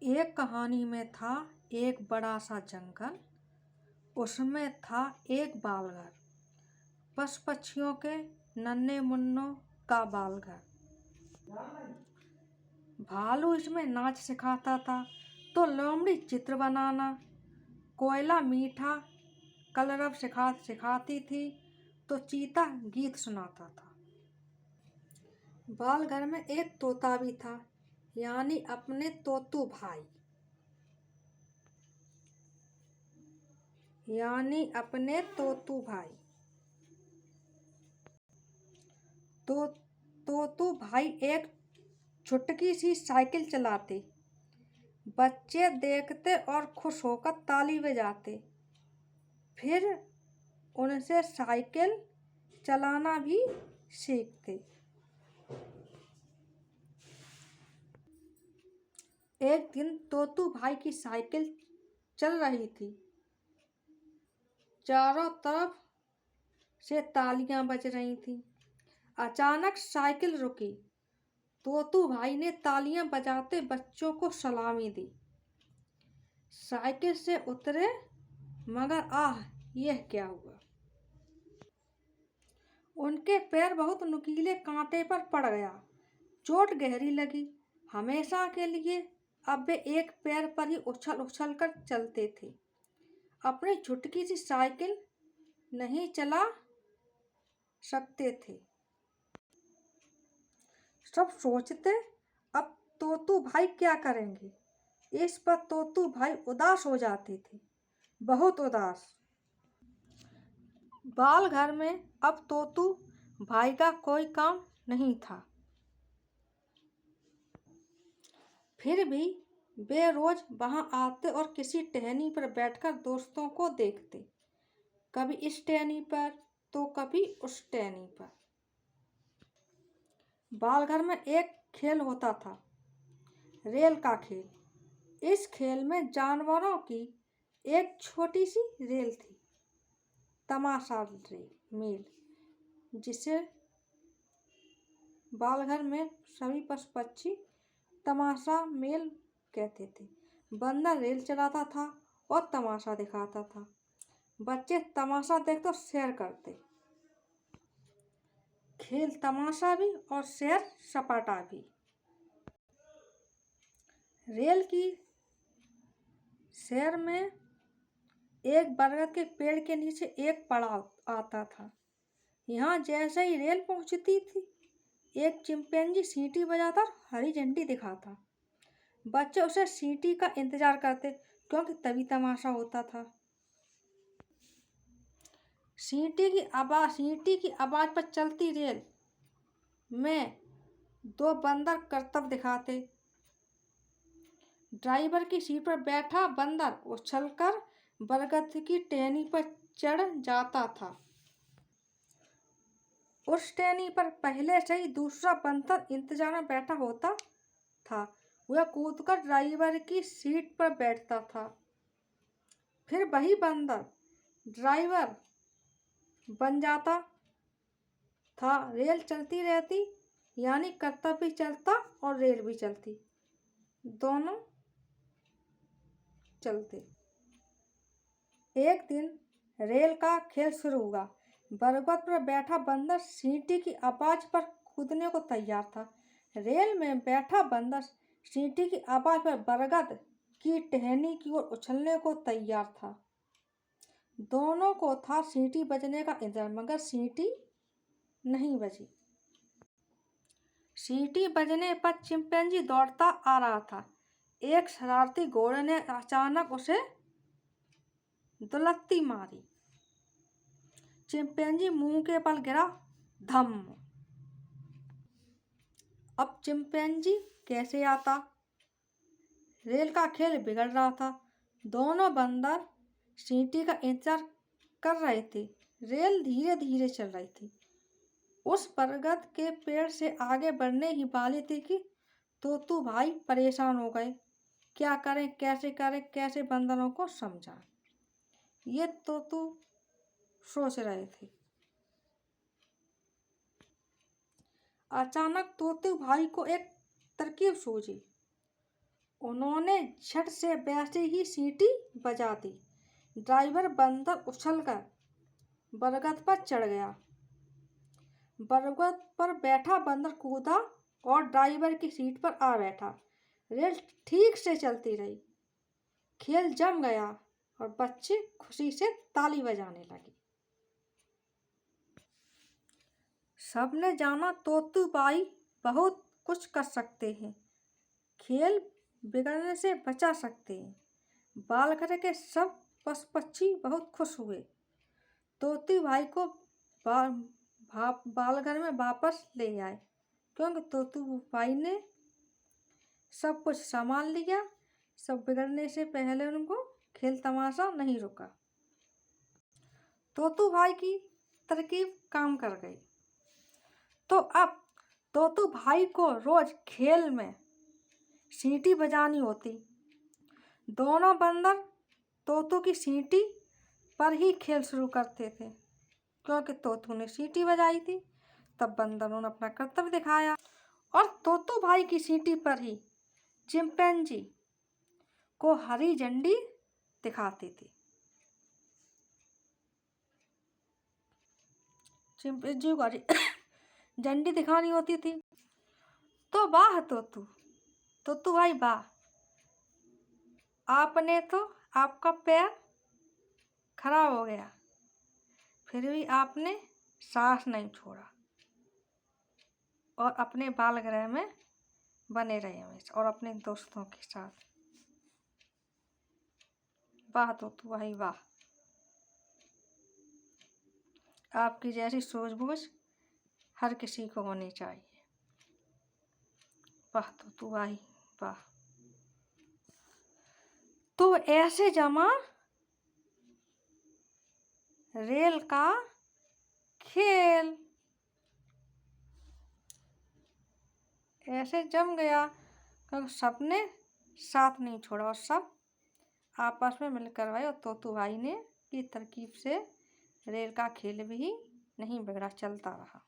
एक कहानी में था एक बड़ा सा जंगल। उसमें था एक बालघर, पशु पक्षियों के नन्हे मुन्नों का बालघर। भालू इसमें नाच सिखाता था तो लोमड़ी चित्र बनाना, कोयला मीठा कलरव सिखाती थी तो चीता गीत सुनाता था। बालघर में एक तोता भी था, यानी अपने तोतू भाई। तो तोतू भाई एक छुटकी सी साइकिल चलाते। बच्चे देखते और खुश होकर ताली बजाते। फिर उनसे साइकिल चलाना भी सीखते। एक दिन तोतू भाई की साइकिल चल रही थी। चारों तरफ से तालियां बज रही थीं। अचानक साइकिल रुकी। तोतू भाई ने तालियां बजाते बच्चों को सलामी दी। साइकिल से उतरे, मगर यह क्या हुआ। उनके पैर बहुत नुकीले कांटे पर पड़ गया। चोट गहरी लगी। हमेशा के लिए अब वे एक पैर पर ही उछल उछल कर चलते थे। अपनी छुटकी सी साइकिल नहीं चला सकते थे। सब सोचते, अब तोतू भाई क्या करेंगे। इस पर तोतू भाई उदास हो जाते थे, बहुत उदास। बालघर में अब तोतू भाई का कोई काम नहीं था। फिर भी वे रोज वहां आते और किसी टहनी पर बैठकर दोस्तों को देखते। कभी इस टहनी पर तो कभी उस टहनी पर। बालघर में एक खेल होता था, रेल का खेल। इस खेल में जानवरों की एक छोटी सी रेल थी, तमाशा मेल, जिसे बालघर में सभी पशु पक्षी तमाशा मेल कहते थे। बंदर रेल चलाता था और तमाशा दिखाता था। बच्चे तमाशा देखते और सैर करते। खेल तमाशा भी और सैर सपाटा भी। रेल की सैर में एक बरगद के पेड़ के नीचे एक पड़ाव आता था। यहाँ जैसे ही रेल पहुंचती थी, एक चिंपैंजी सीटी बजाता हरी झंडी दिखाता। बच्चे उसे सीटी का इंतजार करते, क्योंकि तभी तमाशा होता था। सीटी की आवाज पर चलती रेल में दो बंदर करतब दिखाते। ड्राइवर की सीट पर बैठा बंदर उछलकर बरगद की टहनी पर चढ़ जाता था। उस टहनी पर पहले से ही दूसरा बंदर इंतजार में बैठा होता था। वह कूदकर ड्राइवर की सीट पर बैठता था। फिर वही बंदर ड्राइवर बन जाता था। रेल चलती रहती, यानी करतब भी चलता और रेल भी चलती, दोनों चलते। एक दिन रेल का खेल शुरू हुआ। बरगद पर बैठा बंदर सीटी की आवाज पर कूदने को तैयार था। रेल में बैठा बंदर सीटी की आवाज पर बरगद की टहनी की ओर उछलने को तैयार था। दोनों को था सीटी बजने का इंतजार, मगर सीटी नहीं बजी। सीटी बजने पर चिंपैंजी दौड़ता आ रहा था। एक शरारती घोड़े ने अचानक उसे दुलत्ती मारी। चिंपैंजी मुंह के बल गिरा, धम। अब चिंपैंजी कैसे आता। रेल का खेल बिगड़ रहा था। दोनों बंदर सीटी का इंतजार कर रहे थे। रेल धीरे धीरे चल रही थी। उस बरगद के पेड़ से आगे बढ़ने ही वाली थी कि तोतू भाई परेशान हो गए। क्या करें, कैसे करें, कैसे बंदरों को समझाएं, ये तोतू सोच रहे थे। अचानक तोतू भाई को एक तरकीब सूझी। उन्होंने झट से वैसे ही सीटी बजा दी। ड्राइवर बंदर उछलकर बरगद पर चढ़ गया। बरगद पर बैठा बंदर कूदा और ड्राइवर की सीट पर आ बैठा। रेल ठीक से चलती रही। खेल जम गया और बच्चे खुशी से ताली बजाने लगे। सबने जाना तोतू बाई बहुत कुछ कर सकते हैं, खेल बिगड़ने से बचा सकते हैं। बालघर के सब पशु पक्षी बहुत खुश हुए। तोतू भाई को बालघर में वापस ले आए, क्योंकि तोतू भाई ने सब कुछ संभाल लिया। सब बिगड़ने से पहले उनको खेल तमाशा नहीं रुका। तोतू भाई की तरकीब काम कर गई। तो अब तोतू भाई को रोज खेल में सीटी बजानी होती। दोनों बंदर तोतू की सीटी पर ही खेल शुरू करते थे, क्योंकि तोतू ने सीटी बजाई थी। तब बंदरों ने अपना कर्तव्य दिखाया और तोतू भाई की सीटी पर ही चिंपैंजी को हरी झंडी दिखाती थी। चिंपैंजी को हरी झंडी दिखानी होती थी। तो वाह तोतू भाई वाह, आपने तो आपका पैर खराब हो गया, फिर भी आपने साहस नहीं छोड़ा और अपने बालगृह में बने रहे हमेशा और अपने दोस्तों के साथ। वाह तोतू भाई वाह, आपकी जैसी सूझबूझ हर किसी को होनी चाहिए। वाह तोतू भाई वाह। तो ऐसे जमा रेल का खेल, ऐसे जम गया क्योंकि सबने साथ नहीं छोड़ा और सब आपस में मिलकर भाई, और तोतू भाई ने की तरकीब से रेल का खेल भी नहीं बिगड़ा, चलता रहा।